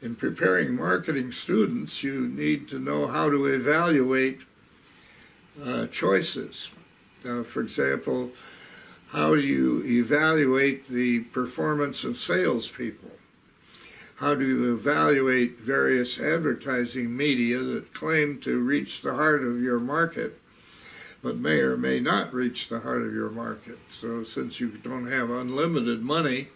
In preparing marketing students, you need to know how to evaluate choices. For example, how do you evaluate the performance of salespeople? How do you evaluate various advertising media that claim to reach the heart of your market, but may or may not reach the heart of your market? So since you don't have unlimited money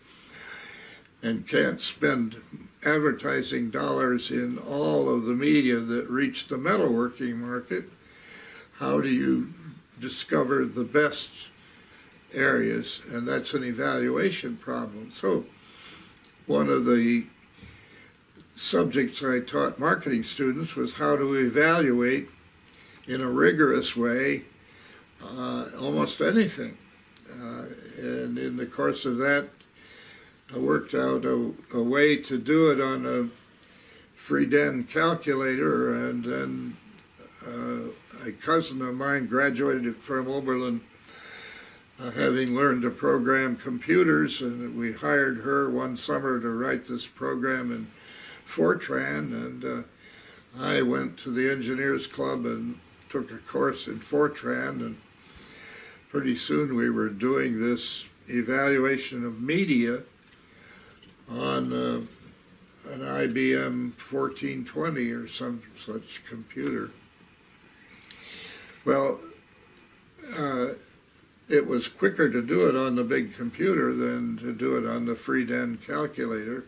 and can't spend advertising dollars in all of the media that reach the metalworking market, how do you discover the best areas? And that's an evaluation problem. So one of the subjects I taught marketing students was how to evaluate in a rigorous way almost anything. And in the course of that, I worked out a way to do it on a Friden calculator, and then a cousin of mine graduated from Oberlin having learned to program computers, and we hired her one summer to write this program in Fortran, and I went to the Engineers Club and took a course in Fortran, and pretty soon we were doing this evaluation of media on an IBM 1420 or some such computer. Well, it was quicker to do it on the big computer than to do it on the Friden calculator.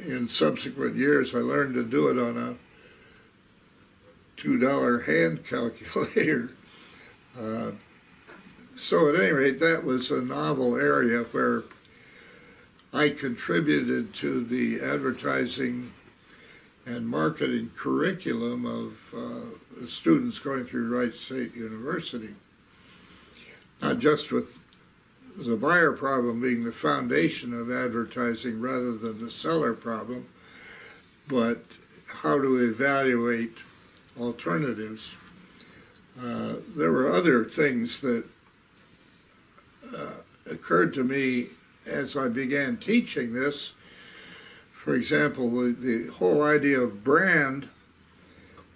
In subsequent years, I learned to do it on a $2 hand calculator. So at any rate, that was a novel area where I contributed to the advertising and marketing curriculum of students going through Wright State University. Not just with the buyer problem being the foundation of advertising rather than the seller problem, but how to evaluate alternatives. There were other things that occurred to me as I began teaching this. For example, the whole idea of brand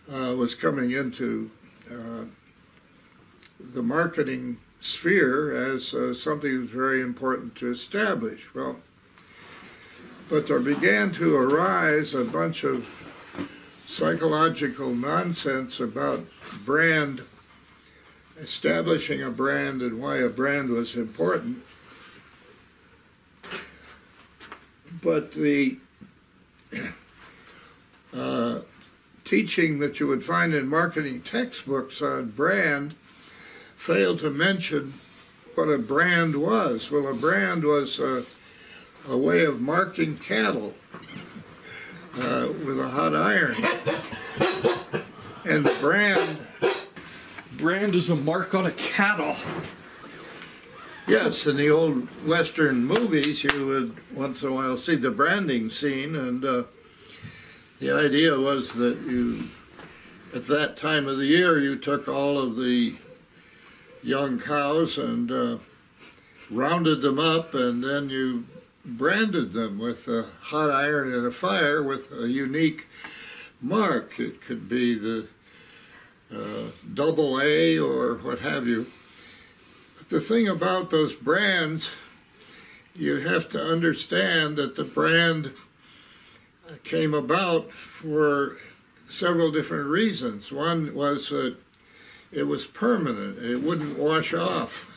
was coming into the marketing sphere as something that was very important to establish. Well, but there began to arise a bunch of psychological nonsense about brand, establishing a brand and why a brand was important. But the teaching that you would find in marketing textbooks on brand failed to mention what a brand was. Well, a brand was a way of marking cattle with a hot iron. And the brand is a mark on a cattle. Yes, in the old Western movies, you would once in a while see the branding scene, and the idea was that you, at that time of the year, you took all of the young cows and rounded them up, and then you branded them with a hot iron and a fire with a unique mark. It could be the AA or what have you. But the thing about those brands, you have to understand that the brand came about for several different reasons. One was that it was permanent. It wouldn't wash off.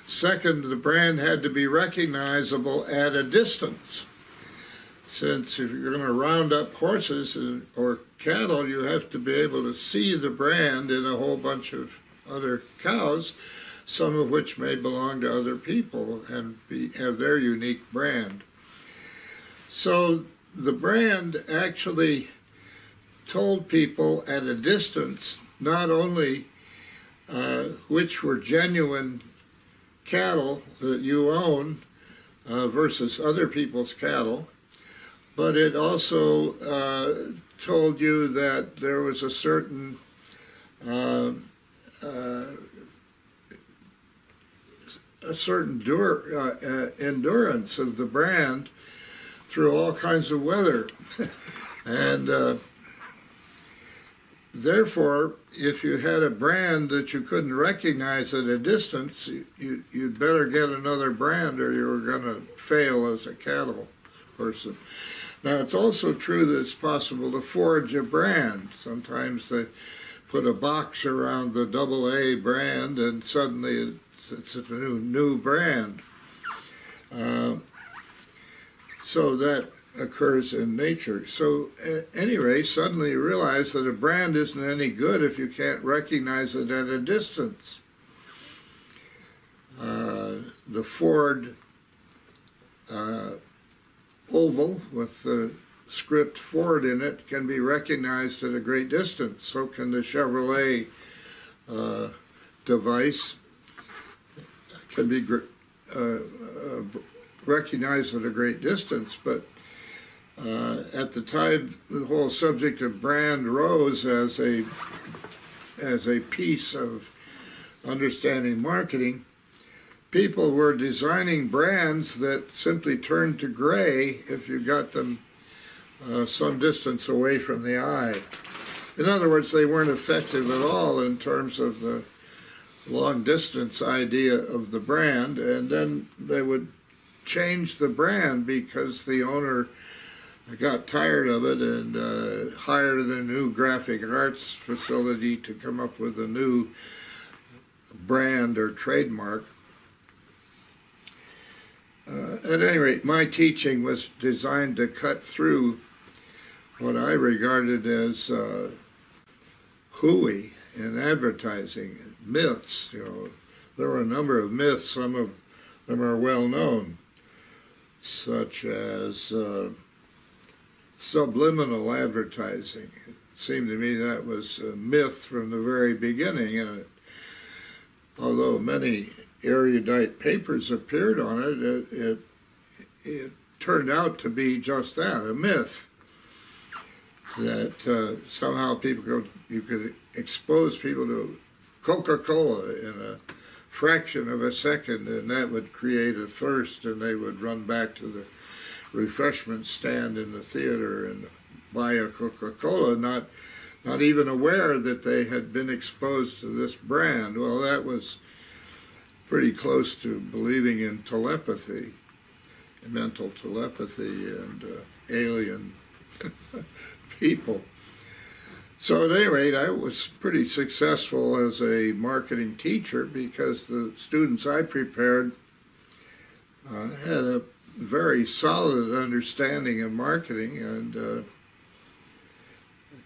Second, the brand had to be recognizable at a distance. Since if you're going to round up horses or cattle, you have to be able to see the brand in a whole bunch of other cows, some of which may belong to other people and have their unique brand. So the brand actually told people at a distance not only which were genuine cattle that you own versus other people's cattle, but it also told you that there was a certain endurance of the brand through all kinds of weather. And therefore, if you had a brand that you couldn't recognize at a distance, you'd better get another brand or you were going to fail as a cattle person. Now, it's also true that it's possible to forge a brand. Sometimes they put a box around the AA brand and suddenly it's a new brand. So that occurs in nature. So anyway, suddenly you realize that a brand isn't any good if you can't recognize it at a distance. The Ford oval with the script Ford in it can be recognized at a great distance. So can the Chevrolet device can be recognized at a great distance. But at the time the whole subject of brand rose as a piece of understanding marketing, people were designing brands that simply turned to gray if you got them some distance away from the eye. In other words, they weren't effective at all in terms of the long distance idea of the brand, and then they would change the brand because the owner got tired of it and hired a new graphic arts facility to come up with a new brand or trademark. At any rate, my teaching was designed to cut through what I regarded as hooey in advertising, myths. You know, there were a number of myths. Some of them are well known, such as subliminal advertising. It seemed to me that was a myth from the very beginning, and although many erudite papers appeared on it, it turned out to be just that, a myth. That somehow you could expose people to Coca-Cola in a fraction of a second, and that would create a thirst, and they would run back to the refreshment stand in the theater and buy a Coca-Cola, not even aware that they had been exposed to this brand. Well, that was pretty close to believing in telepathy, mental telepathy, and alien people. So at any rate, I was pretty successful as a marketing teacher because the students I prepared had a very solid understanding of marketing and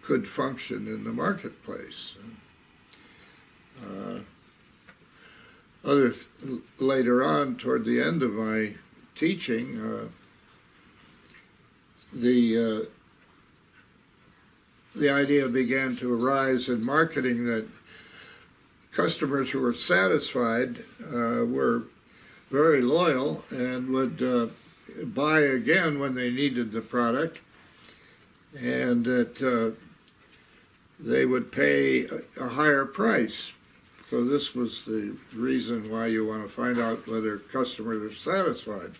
could function in the marketplace. Later on, toward the end of my teaching, the idea began to arise in marketing that customers who were satisfied were very loyal and would buy again when they needed the product, and that they would pay a higher price. So this was the reason why you want to find out whether customers are satisfied.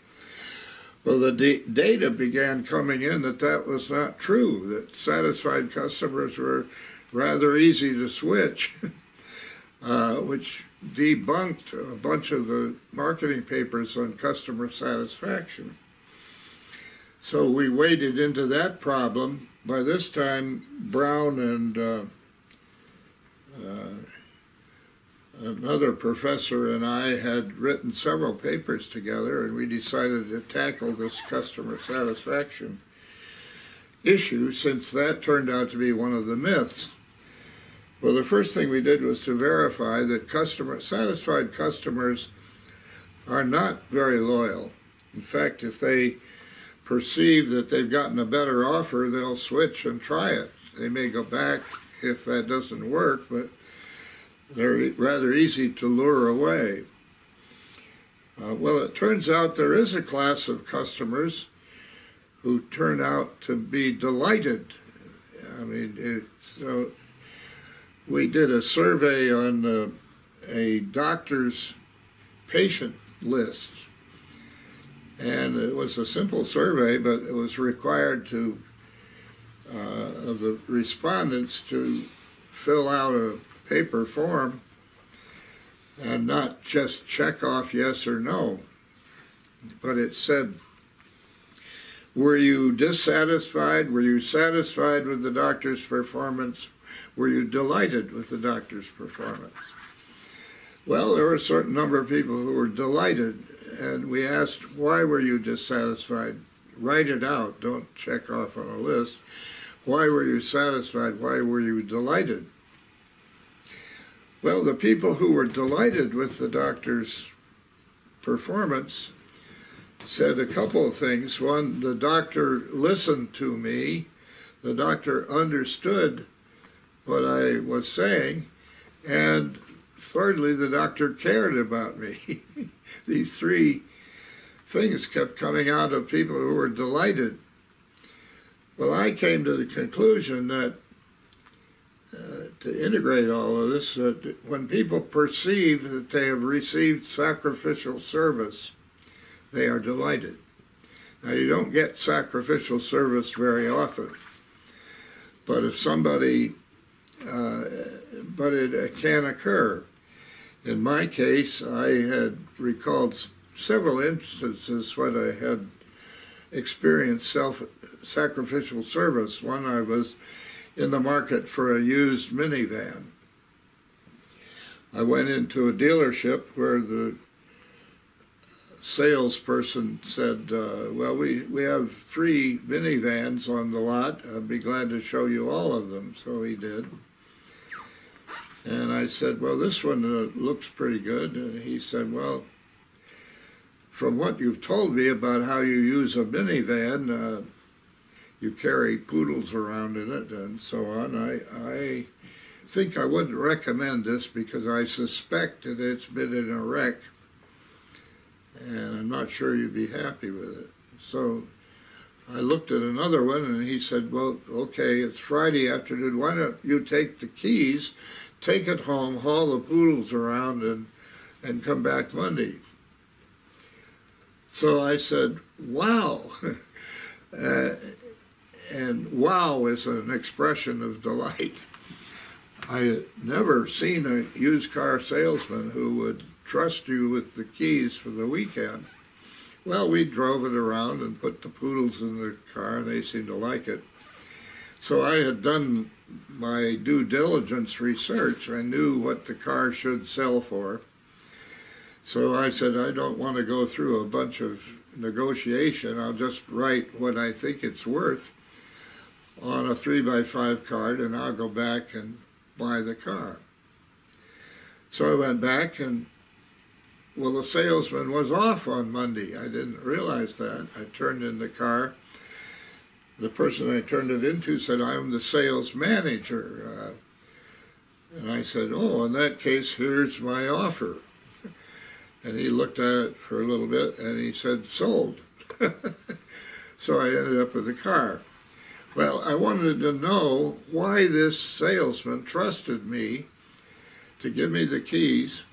Well, the data began coming in that was not true, that satisfied customers were rather easy to switch, which debunked a bunch of the marketing papers on customer satisfaction. So we waded into that problem. By this time, Brown and another professor and I had written several papers together, and we decided to tackle this customer satisfaction issue, since that turned out to be one of the myths. Well, the first thing we did was to verify that satisfied customers are not very loyal. In fact, if they perceive that they've gotten a better offer, they'll switch and try it. They may go back if that doesn't work, but they're rather easy to lure away. Well, it turns out there is a class of customers who turn out to be delighted. I mean, so we did a survey on a doctor's patient list, And it was a simple survey, but it was required of the respondents to fill out a paper form and not just check off yes or no. But it said, were you dissatisfied? Were you satisfied with the doctor's performance? Were you delighted with the doctor's performance? Well, there were a certain number of people who were delighted, and we asked, why were you dissatisfied? Write it out, don't check off on a list. Why were you satisfied? Why were you delighted? Well, the people who were delighted with the doctor's performance said a couple of things. One, the doctor listened to me. The doctor understood what I was saying. And thirdly, the doctor cared about me. These three things kept coming out of people who were delighted. Well, I came to the conclusion that to integrate all of this, that when people perceive that they have received sacrificial service, they are delighted. Now, you don't get sacrificial service very often, but if somebody, but it can occur. In my case, I had recalled several instances when I had experienced sacrificial service. One, I was in the market for a used minivan. I went into a dealership where the salesperson said, well, we have 3 minivans on the lot. I'd be glad to show you all of them. So he did. And I said, well, this one looks pretty good. And he said, well, from what you've told me about how you use a minivan, you carry poodles around in it and so on, I think I wouldn't recommend this because I suspect that it's been in a wreck and I'm not sure you'd be happy with it. So I looked at another one and he said, well, okay, it's Friday afternoon, why don't you take the keys, take it home, haul the poodles around and come back Monday. So I said, wow. And wow is an expression of delight. I had never seen a used car salesman who would trust you with the keys for the weekend. Well, we drove it around and put the poodles in the car, and they seemed to like it. So I had done my due diligence research. I knew what the car should sell for. So I said, I don't want to go through a bunch of negotiation. I'll just write what I think it's worth on a 3x5 card, and I'll go back and buy the car. So I went back, and well, the salesman was off on Monday. I didn't realize that. I turned in the car. The person I turned it into said, I'm the sales manager. And I said, oh, in that case, here's my offer. And he looked at it for a little bit, and he said, sold. So I ended up with the car. Well, I wanted to know why this salesman trusted me to give me the keys,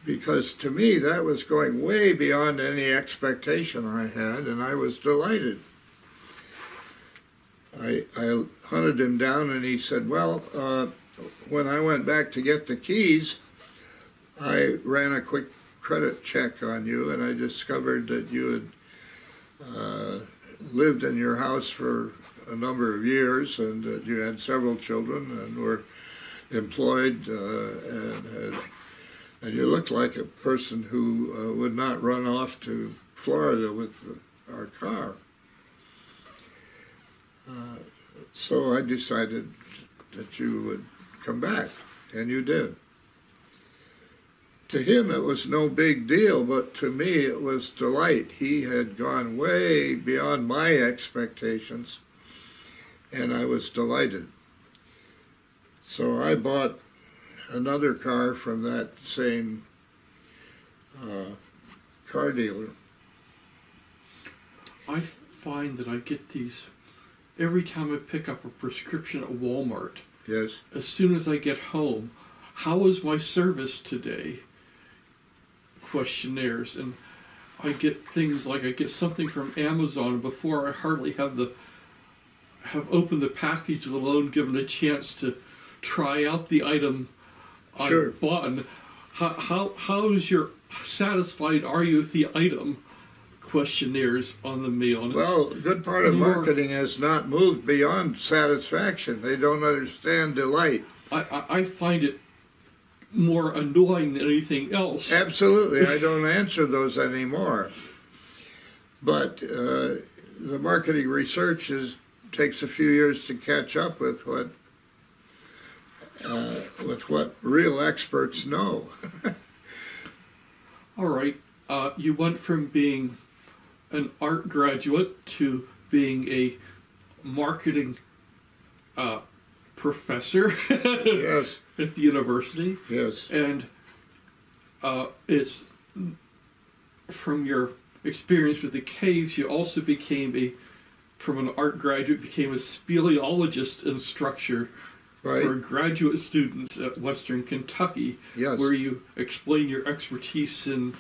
because to me that was going way beyond any expectation I had, and I was delighted. I hunted him down, and he said, well, when I went back to get the keys, I ran a quick credit check on you, and I discovered that you had lived in your house for a number of years, and that you had several children and were employed, and you looked like a person who would not run off to Florida with our car. So I decided that you would come back, and you did. To him it was no big deal, but to me it was delight. He had gone way beyond my expectations, and I was delighted. So I bought another car from that same car dealer. I find that I get these every time I pick up a prescription at Walmart. Yes. As soon as I get home, how was my service today? Questionnaires, and I get things like I get something from Amazon before I hardly have opened the package, let alone given a chance to try out the item Sure. I've bought. How is your satisfied are you with the item questionnaires on the mail? And Well, a good part of marketing has not moved beyond satisfaction. They don't understand delight. I find it more annoying than anything else. Absolutely. I don't answer those anymore. But the marketing research takes a few years to catch up with what real experts know. All right. You went from being an art graduate to being a marketing professor Yes. at the university. Yes. And it's from your experience with the caves, you also became from an art graduate, became a speleologist instructor Right. for graduate students at Western Kentucky, Yes. where you explain your expertise in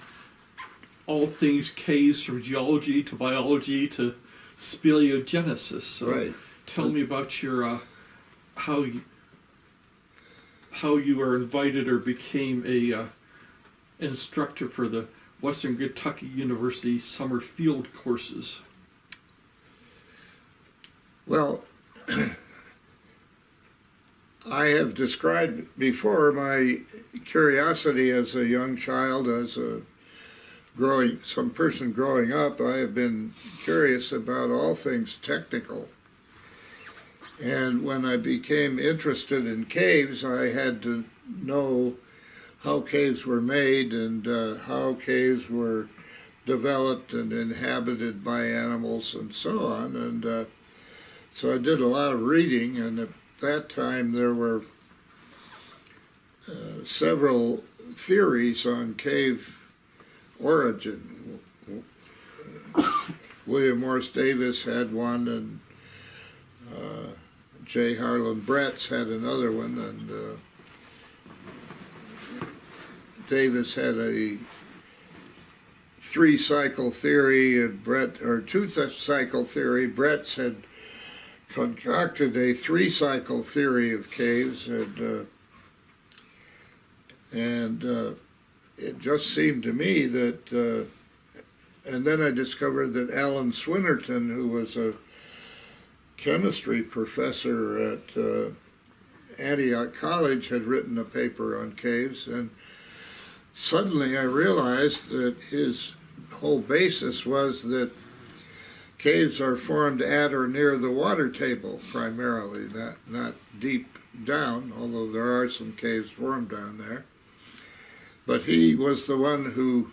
all things caves, from geology to biology to speleogenesis. So Right. tell me about your how you were invited or became a instructor for the Western Kentucky University summer field courses. Well, I have described before my curiosity as a young child, as some person growing up. I have been curious about all things technical. And when I became interested in caves, I had to know how caves were made and how caves were developed and inhabited by animals and so on. And so I did a lot of reading, and at that time there were several theories on cave origin. William Morris Davis had one, and J. Harlan Bretz had another one, and Davis had a three-cycle theory, and two-cycle theory. Bretz had concocted a three-cycle theory of caves, and it just seemed to me that, and then I discovered that Alan Swinnerton, who was a chemistry professor at Antioch College, had written a paper on caves, and suddenly I realized that his whole basis was that caves are formed at or near the water table primarily, not deep down, although there are some caves formed down there. But he was the one who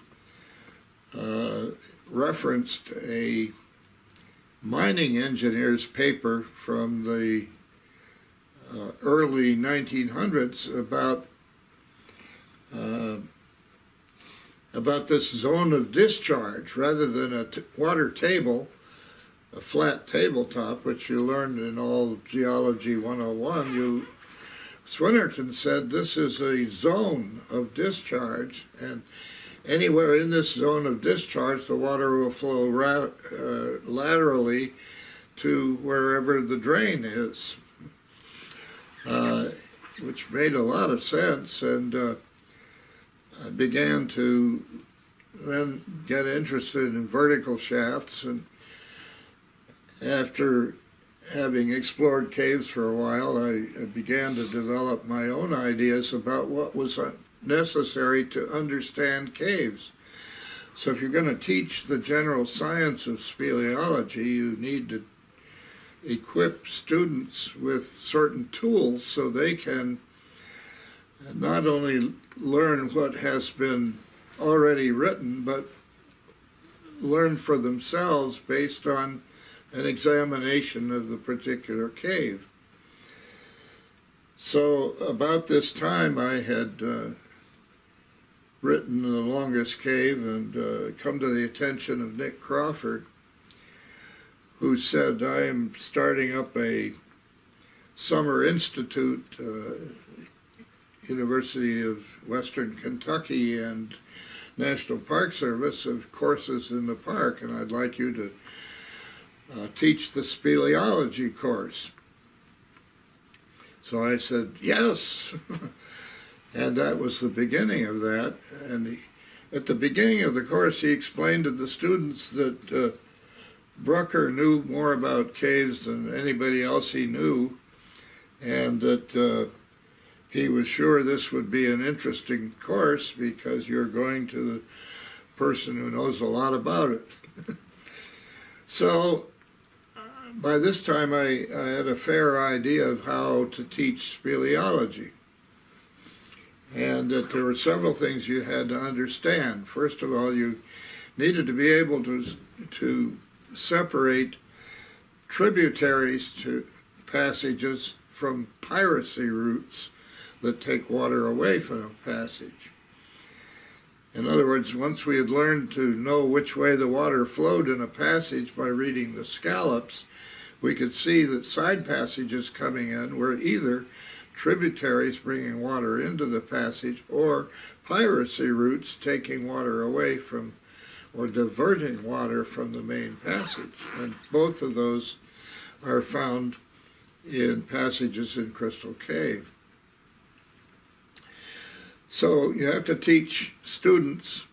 referenced a mining engineer's paper from the early 1900s about this zone of discharge. Rather than a water table, a flat tabletop, which you learned in all Geology 101, Swinnerton said this is a zone of discharge, and anywhere in this zone of discharge, the water will flow laterally to wherever the drain is, which made a lot of sense, and I began to then get interested in vertical shafts, and after having explored caves for a while, I began to develop my own ideas about what was necessary to understand caves. So if you're going to teach the general science of speleology, you need to equip students with certain tools so they can not only learn what has been already written, but learn for themselves based on an examination of the particular cave. So about this time I had written The Longest Cave and come to the attention of Nick Crawford, who said, I am starting up a summer institute, University of Western Kentucky, and National Park Service of courses in the park, and I'd like you to teach the Speleology course. So I said, yes. And that was the beginning of that. And at the beginning of the course, he explained to the students that Brucker knew more about caves than anybody else he knew, and that he was sure this would be an interesting course because you're going to the person who knows a lot about it. So by this time I had a fair idea of how to teach speleology, and that there were several things you had to understand. First of all, you needed to be able to separate tributaries to passages from piracy routes that take water away from a passage. In other words, once we had learned to know which way the water flowed in a passage by reading the scallops, we could see that side passages coming in were either tributaries bringing water into the passage or piracy routes taking water away from or diverting water from the main passage. And both of those are found in passages in Crystal Cave. So you have to teach students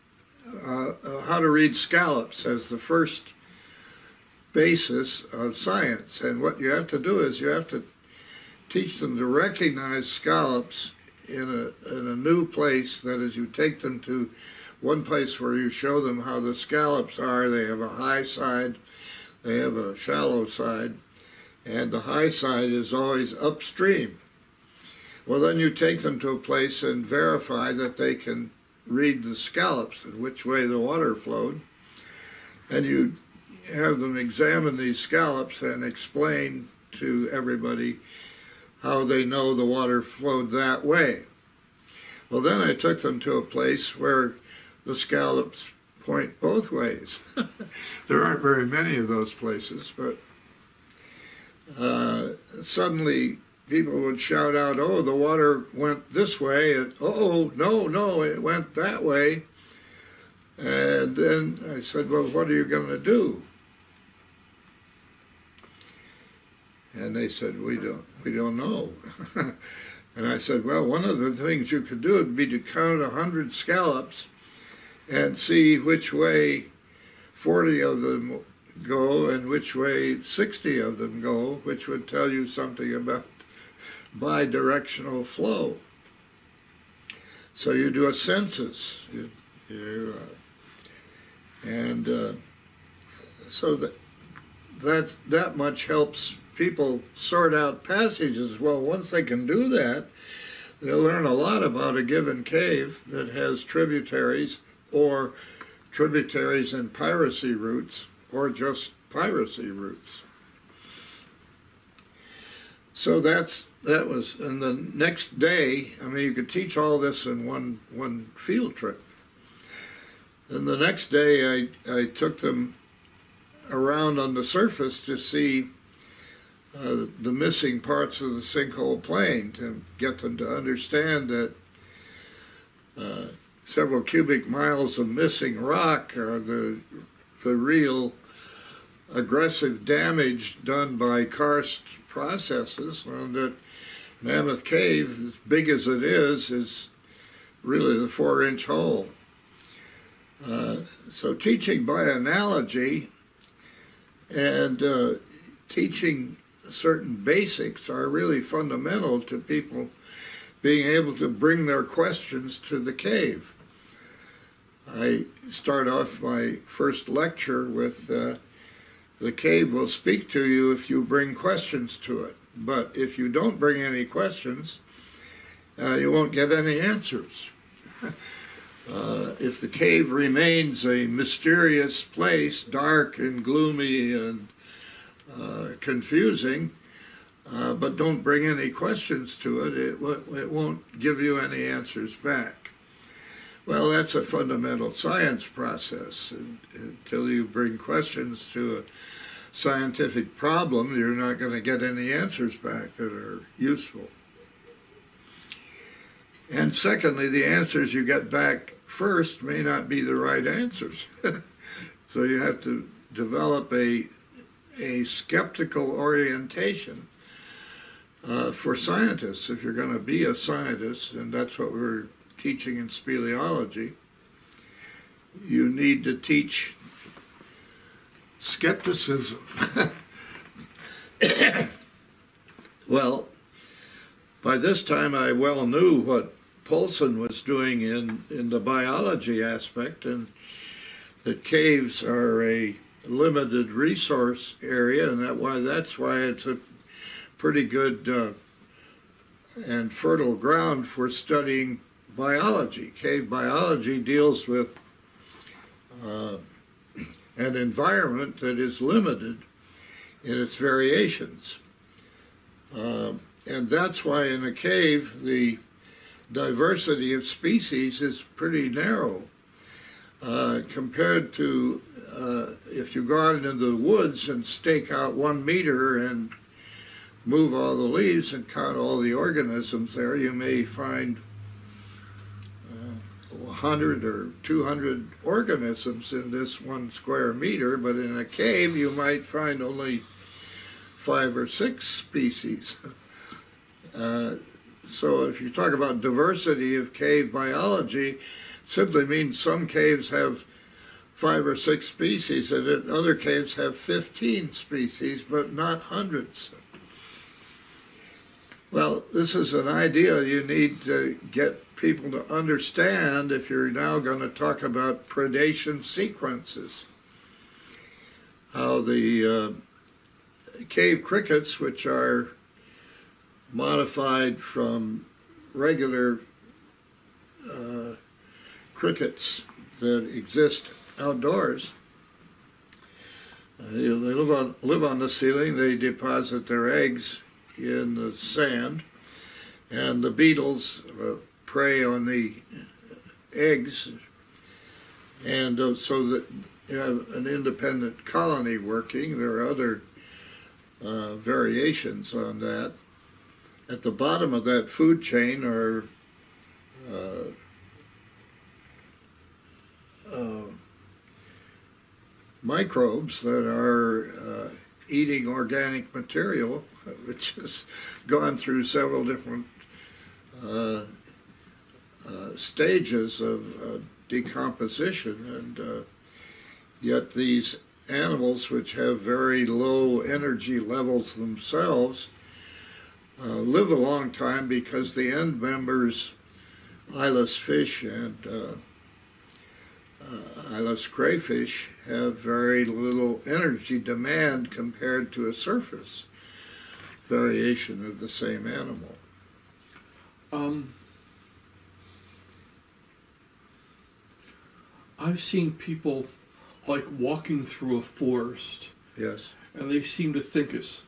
how to read scallops as the first basis of science. And what you have to do is you have to teach them to recognize scallops in a new place. That is, you take them to one place where you show them how the scallops are. They have a high side, they have a shallow side, and the high side is always upstream. Well, then you take them to a place and verify that they can read the scallops and which way the water flowed, and you have them examine these scallops and explain to everybody how they know the water flowed that way. Well, then I took them to a place where the scallops point both ways. There aren't very many of those places, but suddenly people would shout out, oh, the water went this way, and oh, no, it went that way. And then I said, well, what are you going to do? And they said, we don't know. And I said, well, one of the things you could do would be to count 100 scallops and see which way 40 of them go and which way 60 of them go, which would tell you something about bidirectional flow. So you do a census, so that much helps people sort out passages. Well, once they can do that, they'll learn a lot about a given cave that has tributaries or tributaries and piracy routes or just piracy routes. So that was, and the next day, I mean, you could teach all this in one field trip. And the next day I took them around on the surface to see the missing parts of the sinkhole plain, to get them to understand that several cubic miles of missing rock are the real aggressive damage done by karst processes, and that Mammoth Cave, as big as it is really the 4-inch hole. So teaching by analogy and teaching certain basics are really fundamental to people being able to bring their questions to the cave. I start off my first lecture with the cave will speak to you if you bring questions to it. But if you don't bring any questions, you won't get any answers. If the cave remains a mysterious place, dark and gloomy and confusing, but don't bring any questions to it, it won't give you any answers back. Well, that's a fundamental science process. Until you bring questions to a scientific problem, you're not going to get any answers back that are useful. And secondly, the answers you get back first may not be the right answers. So you have to develop a skeptical orientation for scientists. If you're going to be a scientist, and that's what we're teaching in speleology, you need to teach skepticism. Well, by this time I well knew what Poulsen was doing in the biology aspect, and that caves are a limited resource area, and that's why it's a pretty good and fertile ground for studying biology. Cave biology deals with an environment that is limited in its variations. And that's why in a cave the diversity of species is pretty narrow compared to if you go out into the woods and stake out 1 meter and move all the leaves and count all the organisms there, you may find 100 or 200 organisms in this 1 square meter, but in a cave you might find only 5 or 6 species. So if you talk about diversity of cave biology, it simply means some caves have 5 or 6 species, and other caves have 15 species, but not hundreds. Well, this is an idea you need to get people to understand if you're now going to talk about predation sequences. How the cave crickets, which are modified from regular crickets that exist outdoors, they live on the ceiling. They deposit their eggs in the sand, and the beetles prey on the eggs, and so that you have an independent colony working. There are other variations on that. At the bottom of that food chain are microbes that are eating organic material, which has gone through several different stages of decomposition, and yet these animals, which have very low energy levels themselves, live a long time because the end members, eyeless fish and eyeless crayfish, have very little energy demand compared to a surface variation of the same animal. I've seen people like walking through a forest. Yes. And they seem to think it's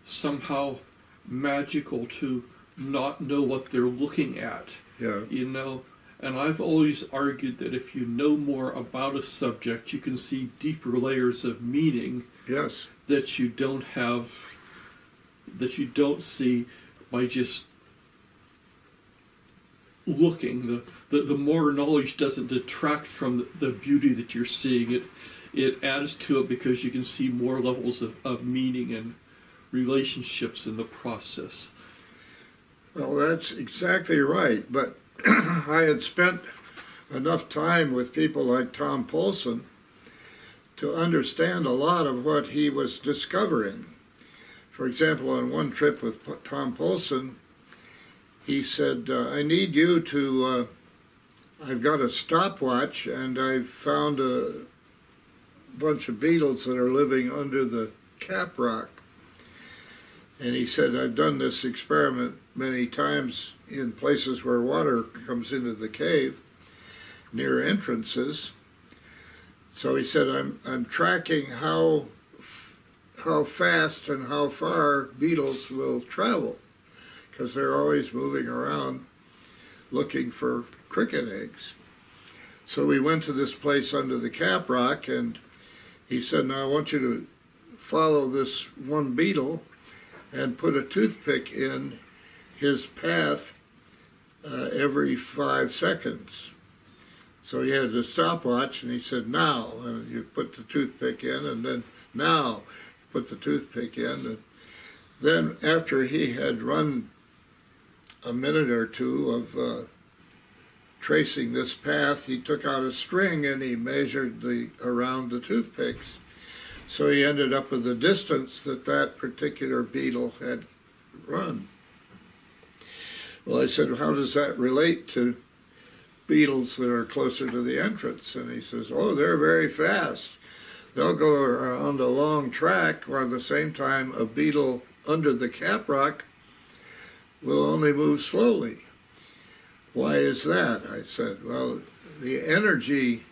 somehow magical to not know what they're looking at. Yeah. You know, and I've always argued that if you know more about a subject, you can see deeper layers of meaning. Yes. That you don't have, that you don't see by just looking. The more knowledge doesn't detract from the beauty that you're seeing. It adds to it because you can see more levels of meaning and relationships in the process. Well, that's exactly right. But I had spent enough time with people like Tom Poulsen to understand a lot of what he was discovering. For example, on one trip with Tom Poulsen, he said, I need you to, I've got a stopwatch and I've found a bunch of beetles that are living under the cap rock. And he said, I've done this experiment many times in places where water comes into the cave, near entrances. So he said, I'm tracking how fast and how far beetles will travel, because they're always moving around looking for cricket eggs. So we went to this place under the cap rock, and he said, now I want you to follow this one beetle and put a toothpick in his path every 5 seconds. So he had a stopwatch, and he said, now, and you put the toothpick in, and then now, put the toothpick in. And then after he had run a minute or two of tracing this path, he took out a string and he measured around the toothpicks. So he ended up with the distance that that particular beetle had run. Well, I said, how does that relate to beetles that are closer to the entrance? And he says, oh, they're very fast. They'll go around a long track, while at the same time a beetle under the caprock will only move slowly. Why is that? I said, well, the energy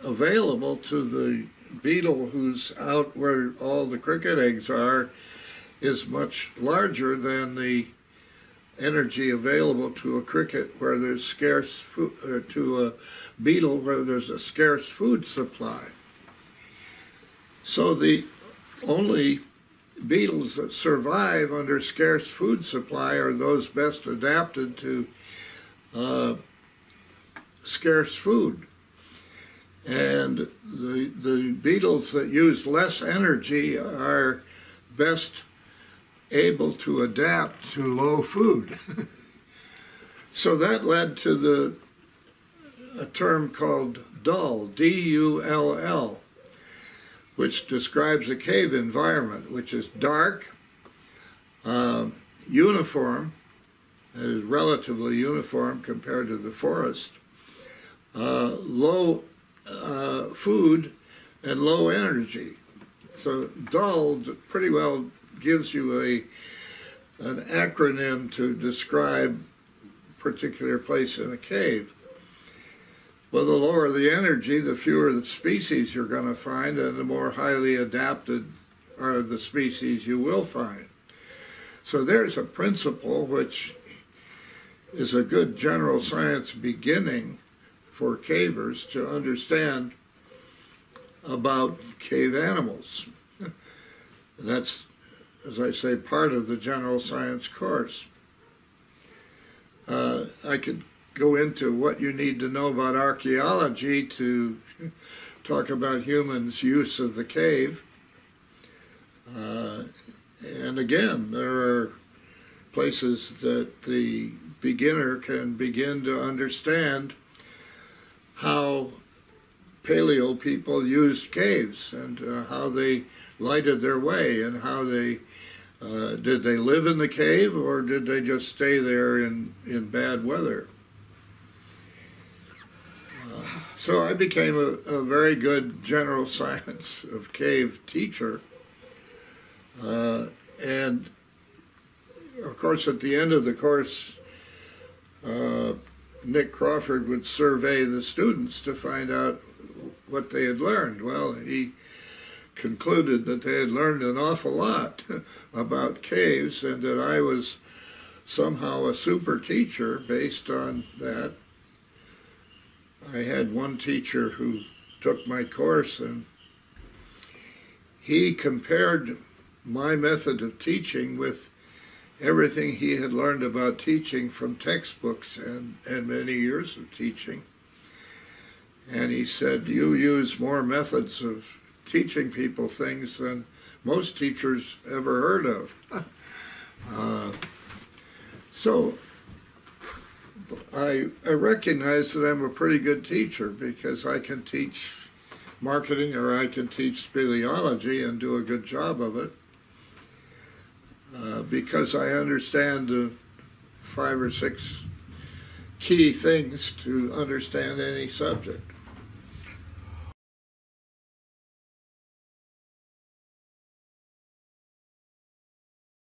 available to the beetle who's out where all the cricket eggs are is much larger than the energy available to a cricket where there's scarce food, or to a beetle where there's a scarce food supply. So the only beetles that survive under scarce food supply are those best adapted to scarce food. And the beetles that use less energy are best able to adapt to low food. So that led to a term called dull, D-U-L-L, which describes a cave environment, which is dark, uniform, it is relatively uniform compared to the forest, low food, and low energy. So dull pretty well gives you an acronym to describe a particular place in a cave. Well, the lower the energy, the fewer the species you're going to find, and the more highly adapted are the species you will find. So there's a principle which is a good general science beginning for cavers to understand about cave animals. And that's, as I say, part of the general science course. I could go into what you need to know about archaeology to talk about humans' use of the cave. And again, there are places that the beginner can begin to understand how paleo people used caves and how they lighted their way, and how they did they live in the cave, or did they just stay there in bad weather? So I became a very good general science of cave teacher. And of course, at the end of the course, Nick Crawford would survey the students to find out what they had learned. Well, he concluded that they had learned an awful lot about caves, and that I was somehow a super teacher based on that. I had one teacher who took my course, and he compared my method of teaching with everything he had learned about teaching from textbooks and many years of teaching. And he said, you use more methods of teaching people things than most teachers ever heard of. So I recognize that I'm a pretty good teacher, because I can teach marketing, or I can teach speleology and do a good job of it, because I understand the 5 or 6 key things to understand any subject.